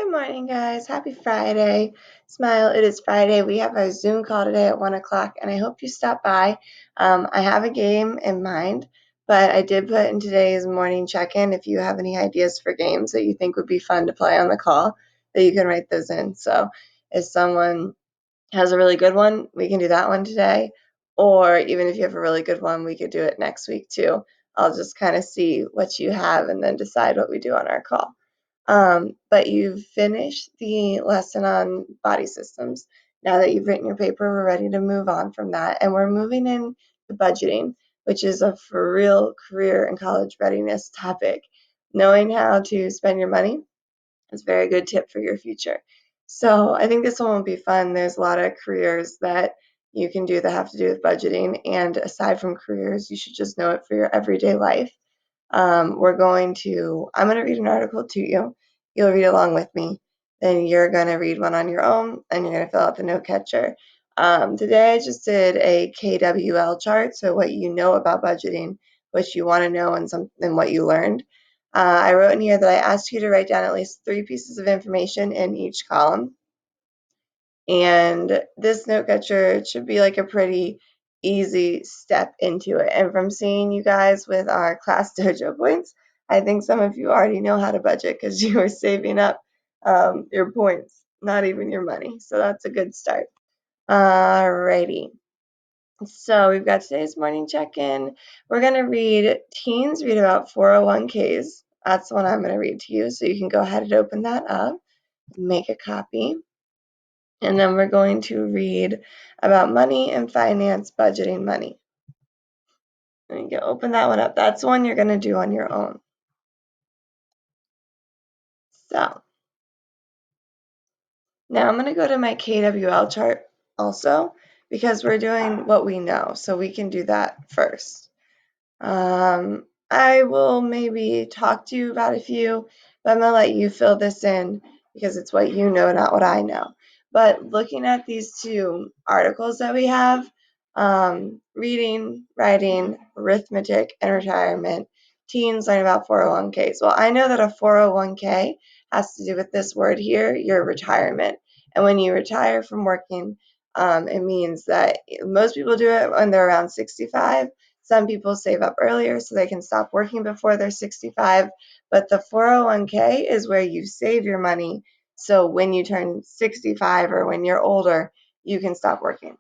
Good morning, guys. Happy Friday. Smile, it is Friday. We have our Zoom call today at 1 o'clock, and I hope you stop by. I have a game in mind, but I did put in today's morning check-in if you have any ideas for games that you think would be fun to play on the call, that you can write those in. So if someone has a really good one, we can do that one today. Or even if you have a really good one, we could do it next week too. I'll just kind of see what you have and then decide what we do on our call. But you've finished the lesson on body systems. Now that you've written your paper, we're ready to move on from that. And we're moving in to budgeting, which is a for real career and college readiness topic. Knowing how to spend your money is a very good tip for your future. So I think this one will be fun. There's a lot of careers that you can do that have to do with budgeting. And aside from careers, you should just know it for your everyday life. I'm going to read an article to you. You'll read along with me. Then you're going to read one on your own, and you're going to fill out the note catcher. Today I just did a KWL chart, so what you know about budgeting, what you want to know, and what you learned. I wrote in here that I asked you to write down at least 3 pieces of information in each column. And this note catcher should be like a pretty easy step into it. And from seeing you guys with our class dojo points, I think some of you already know how to budget because you are saving up your points, not even your money. So that's a good start. Alrighty. So we've got today's morning check-in. We're going to read Teens Read About 401ks. That's the one I'm going to read to you. So you can go ahead and open that up, make a copy. And then we're going to read about money and finance, budgeting money. And you can open that one up. That's one you're going to do on your own. So now I'm going to go to my KWL chart also because we're doing what we know. So we can do that first. I will maybe talk to you about a few, but I'm going to let you fill this in because it's what you know, not what I know. But looking at these two articles that we have, reading, writing, arithmetic, and retirement, teens learn about 401ks. Well, I know that a 401k has to do with this word here, your retirement. And when you retire from working, it means that most people do it when they're around 65. Some people save up earlier so they can stop working before they're 65, but the 401k is where you save your money so when you turn 65 or when you're older, you can stop working.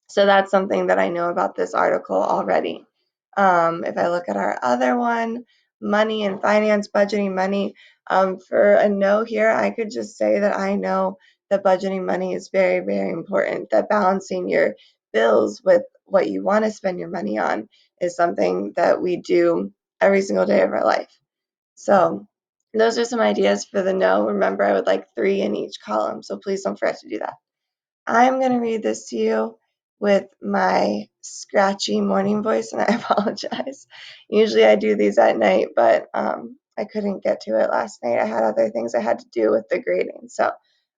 So that's something that I know about this article already. If I look at our other one, money and finance, budgeting money, for a no here, I could just say that I know that budgeting money is very, very important, that balancing your bills with what you want to spend your money on is something that we do every single day of our life. So those are some ideas for the no. Remember, I would like 3 in each column, so please don't forget to do that. I'm going to read this to you with my scratchy morning voice, and I apologize. Usually I do these at night, but I couldn't get to it last night. I had other things I had to do with the grading, so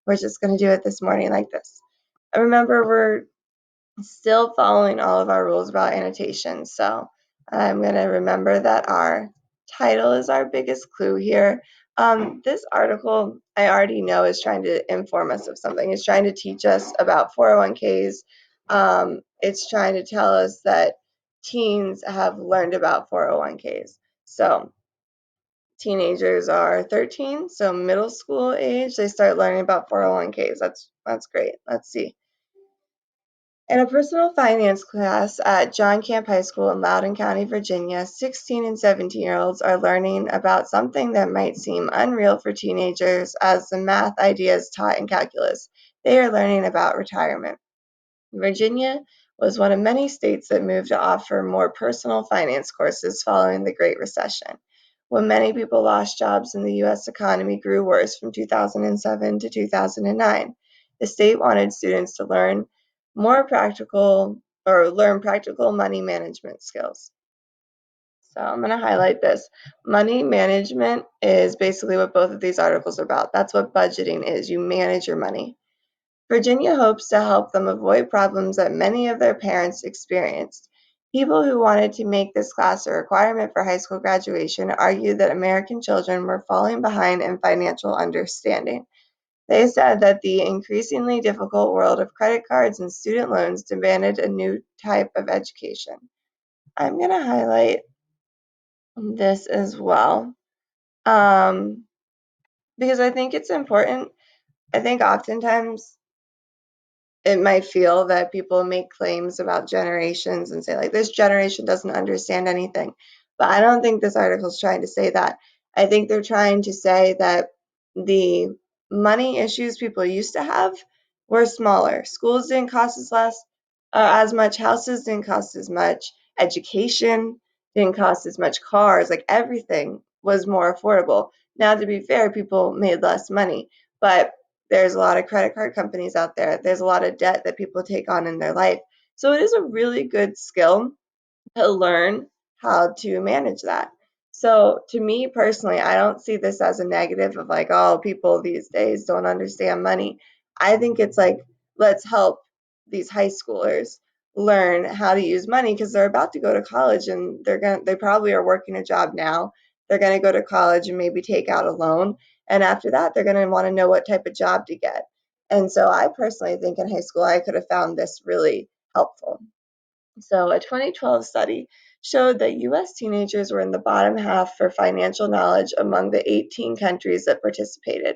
we're just going to do it this morning like this. Remember, we're still following all of our rules about annotation, so I'm going to remember that our title is our biggest clue here. This article I already know is trying to inform us of something. It's trying to teach us about 401ks. It's trying to tell us that teens have learned about 401ks. So teenagers are 13, so middle school age, they start learning about 401ks. That's great. Let's see. In a personal finance class at John Camp High School in Loudoun County, Virginia, 16 and 17-year-olds are learning about something that might seem unreal for teenagers as the math ideas taught in calculus. They are learning about retirement. Virginia was one of many states that moved to offer more personal finance courses following the Great Recession. When many people lost jobs and the U.S. economy grew worse from 2007 to 2009, the state wanted students to learn practical money management skills. So I'm going to highlight this. Money management is basically what both of these articles are about. That's what budgeting is. You manage your money. Virginia hopes to help them avoid problems that many of their parents experienced. People who wanted to make this class a requirement for high school graduation argued that American children were falling behind in financial understanding. They said that the increasingly difficult world of credit cards and student loans demanded a new type of education. I'm going to highlight this as well um, because I think it's important. I think oftentimes it might feel that people make claims about generations and say like this generation doesn't understand anything, but I don't think this article is trying to say that. I think they're trying to say that the money issues people used to have were smaller. Schools didn't cost as much, houses didn't cost as much, education didn't cost as much, cars, like everything was more affordable. Now, to be fair, people made less money, but there's a lot of credit card companies out there. There's a lot of debt that people take on in their life. So it is a really good skill to learn how to manage that. So to me personally, I don't see this as a negative of like, oh, people these days don't understand money. I think it's like, let's help these high schoolers learn how to use money because they're about to go to college and they probably are working a job now. They're going to go to college and maybe take out a loan. And after that, they're going to want to know what type of job to get. And so I personally think in high school, I could have found this really helpful. So, a 2012 study showed that US teenagers were in the bottom half for financial knowledge among the 18 countries that participated.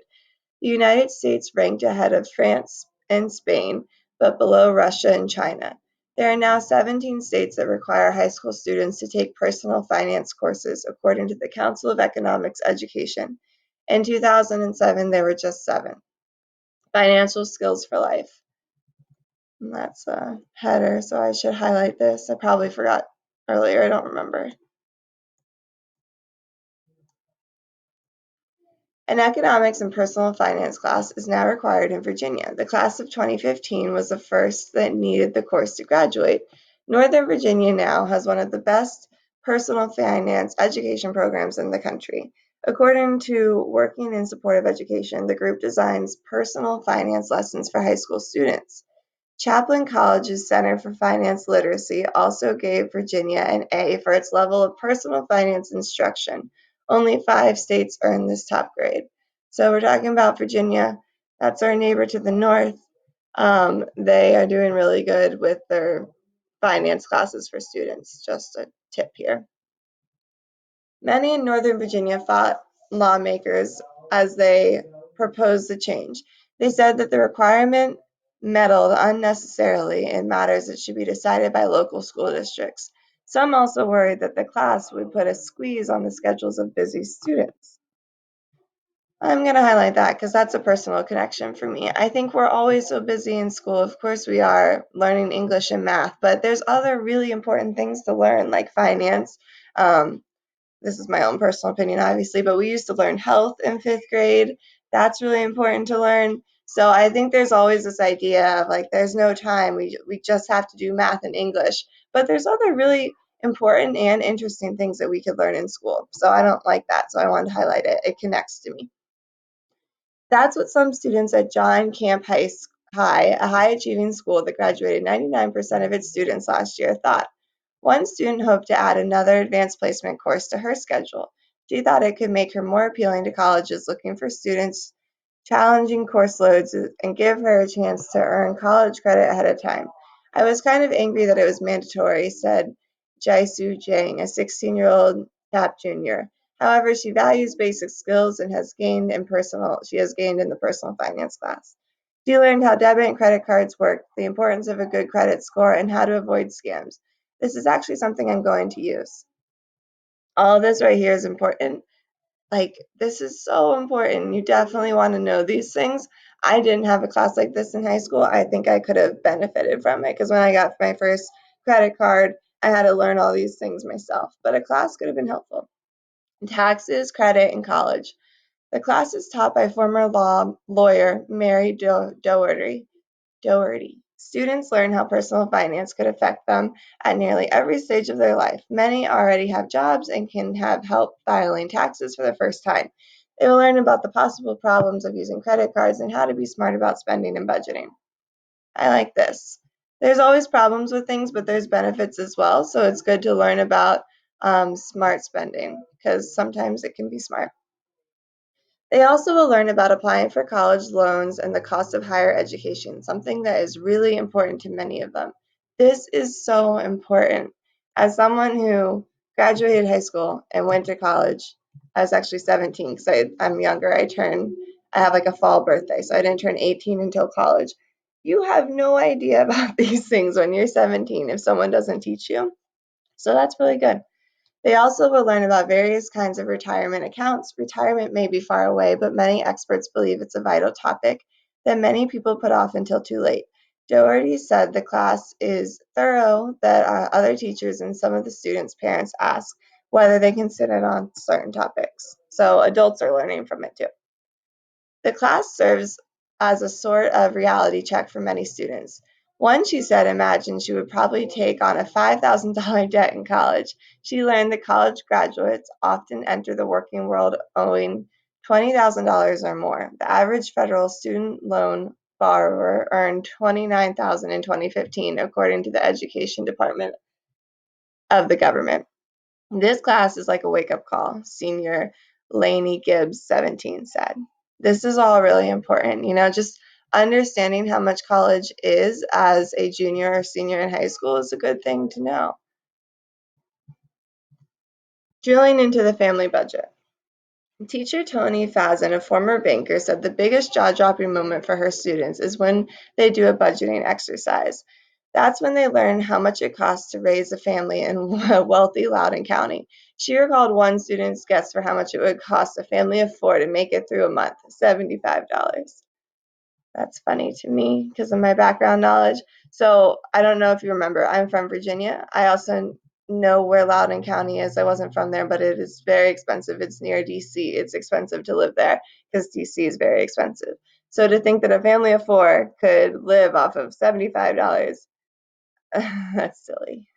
The United States ranked ahead of France and Spain, but below Russia and China. There are now 17 states that require high school students to take personal finance courses, according to the Council of Economics Education. In 2007, there were just 7. Financial skills for life. And that's a header, so I should highlight this. I probably forgot earlier, I don't remember. An economics and personal finance class is now required in Virginia. The class of 2015 was the first that needed the course to graduate. Northern Virginia now has one of the best personal finance education programs in the country. According to Working in Support of Education, the group designs personal finance lessons for high school students. Chaplin College's Center for Finance Literacy also gave Virginia an A for its level of personal finance instruction. Only 5 states earned this top grade. So we're talking about Virginia. That's our neighbor to the north. They are doing really good with their finance classes for students. Just a tip here. Many in Northern Virginia fought lawmakers as they proposed the change. They said that the requirement meddled unnecessarily in matters that should be decided by local school districts. Some also worried that the class would put a squeeze on the schedules of busy students. I'm going to highlight that because that's a personal connection for me. I think we're always so busy in school. Of course, we are learning English and math, but there's other really important things to learn, like finance. Um, this is my own personal opinion, obviously, but we used to learn health in 5th grade. That's really important to learn. So I think there's always this idea of like, there's no time. We just have to do math and English. But there's other really important and interesting things that we could learn in school. So I don't like that. So I wanted to highlight it. It connects to me. That's what some students at John Camp High, a high achieving school that graduated 99% of its students last year, thought. One student hoped to add another advanced placement course to her schedule. She thought it could make her more appealing to colleges looking for students challenging course loads and give her a chance to earn college credit ahead of time. I was kind of angry that it was mandatory, said Jaisu Jang, a 16-year-old TAP junior. However, she values basic skills and she has gained in the personal finance class. She learned how debit and credit cards work, the importance of a good credit score, and how to avoid scams. This is actually something I'm going to use. All of this right here is important. Like, this is so important. You definitely want to know these things. I didn't have a class like this in high school. I think I could have benefited from it because when I got my first credit card, I had to learn all these things myself. But a class could have been helpful. Taxes, credit, and college. The class is taught by former lawyer Mary Doherty. Students learn how personal finance could affect them at nearly every stage of their life. Many already have jobs and can have help filing taxes for the first time. They will learn about the possible problems of using credit cards and how to be smart about spending and budgeting. I like this. There's always problems with things, but there's benefits as well. So it's good to learn about smart spending because sometimes it can be smart. They also will learn about applying for college loans and the cost of higher education, something that is really important to many of them. This is so important. As someone who graduated high school and went to college, I was actually 17 because I'm younger. I have like a fall birthday, so I didn't turn 18 until college. You have no idea about these things when you're 17 if someone doesn't teach you. So that's really good. They also will learn about various kinds of retirement accounts. Retirement may be far away, but many experts believe it's a vital topic that many people put off until too late. Doherty said the class is thorough, that other teachers and some of the students' parents ask whether they can sit in on certain topics. So adults are learning from it too. The class serves as a sort of reality check for many students. One, she said, imagined she would probably take on a $5,000 debt in college. She learned that college graduates often enter the working world owing $20,000 or more. The average federal student loan borrower earned $29,000 in 2015, according to the Education Department of the government. This class is like a wake-up call, Senior Lainey Gibbs, 17, said. This is all really important, just understanding how much college is as a junior or senior in high school is a good thing to know. Drilling into the family budget. Teacher Tony Fazan, a former banker, said the biggest jaw-dropping moment for her students is when they do a budgeting exercise. That's when they learn how much it costs to raise a family in wealthy Loudoun County. She recalled one student's guess for how much it would cost a family of four to make it through a month, $75. That's funny to me because of my background knowledge. So I don't know if you remember, I'm from Virginia. I also know where Loudoun County is. I wasn't from there, but it is very expensive. It's near DC. It's expensive to live there because DC is very expensive. So to think that a family of four could live off of $75, that's silly.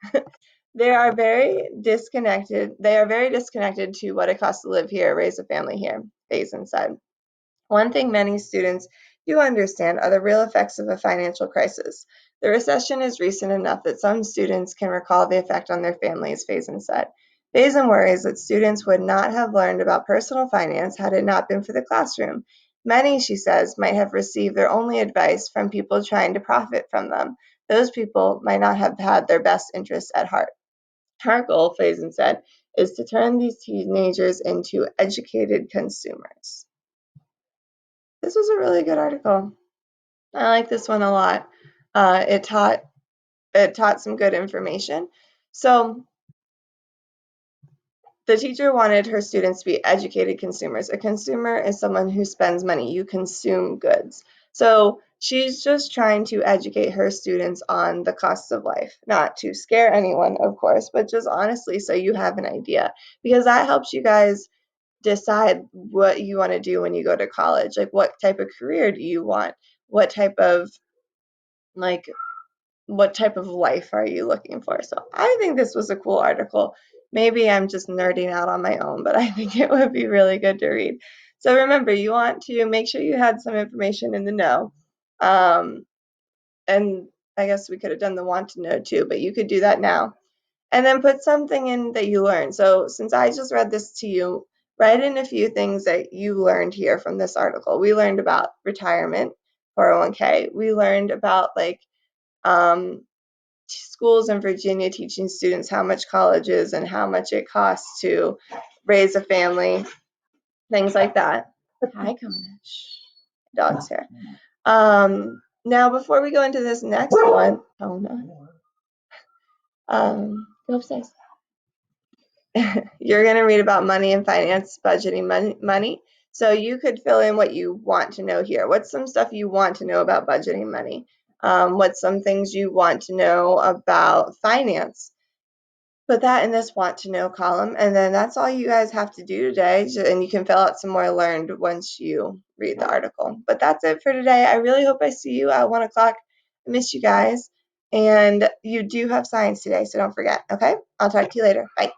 They are very disconnected to what it costs to live here, raise a family here, Faison said. One thing many students do understand are the real effects of a financial crisis. The recession is recent enough that some students can recall the effect on their families, Faison said. Faison worries that students would not have learned about personal finance had it not been for the classroom. Many, she says, might have received their only advice from people trying to profit from them. Those people might not have had their best interests at heart. Our goal, Faison said, is to turn these teenagers into educated consumers. This was a really good article. I like this one a lot. It taught some good information. So the teacher wanted her students to be educated consumers. A consumer is someone who spends money. You consume goods. So she's just trying to educate her students on the costs of life, not to scare anyone, of course, but just honestly so you have an idea, because that helps you guys decide what you want to do when you go to college. Like, what type of career do you want? What type of like what type of life are you looking for? So I think this was a cool article. Maybe I'm just nerding out on my own, but I think it would be really good to read. So remember, you want to make sure you had some information in the know. And I guess we could have done the want to know too, but you could do that now. And then put something in that you learned. So since I just read this to you, write in a few things that you learned here from this article. We learned about retirement, 401k. We learned about um, schools in Virginia teaching students how much college is and how much it costs to raise a family, things like that. Hi, Kona. Dog's here. Now, before we go into this next one, Kona, go upstairs. You're going to read about money and finance, budgeting money. So you could fill in what you want to know here. What's some stuff you want to know about budgeting money? What's some things you want to know about finance? Put that in this want to know column, and then that's all you guys have to do today, and you can fill out some more learned once you read the article. But that's it for today. I really hope I see you at 1 o'clock. I miss you guys, and you do have science today, so don't forget. Okay, I'll talk to you later. Bye.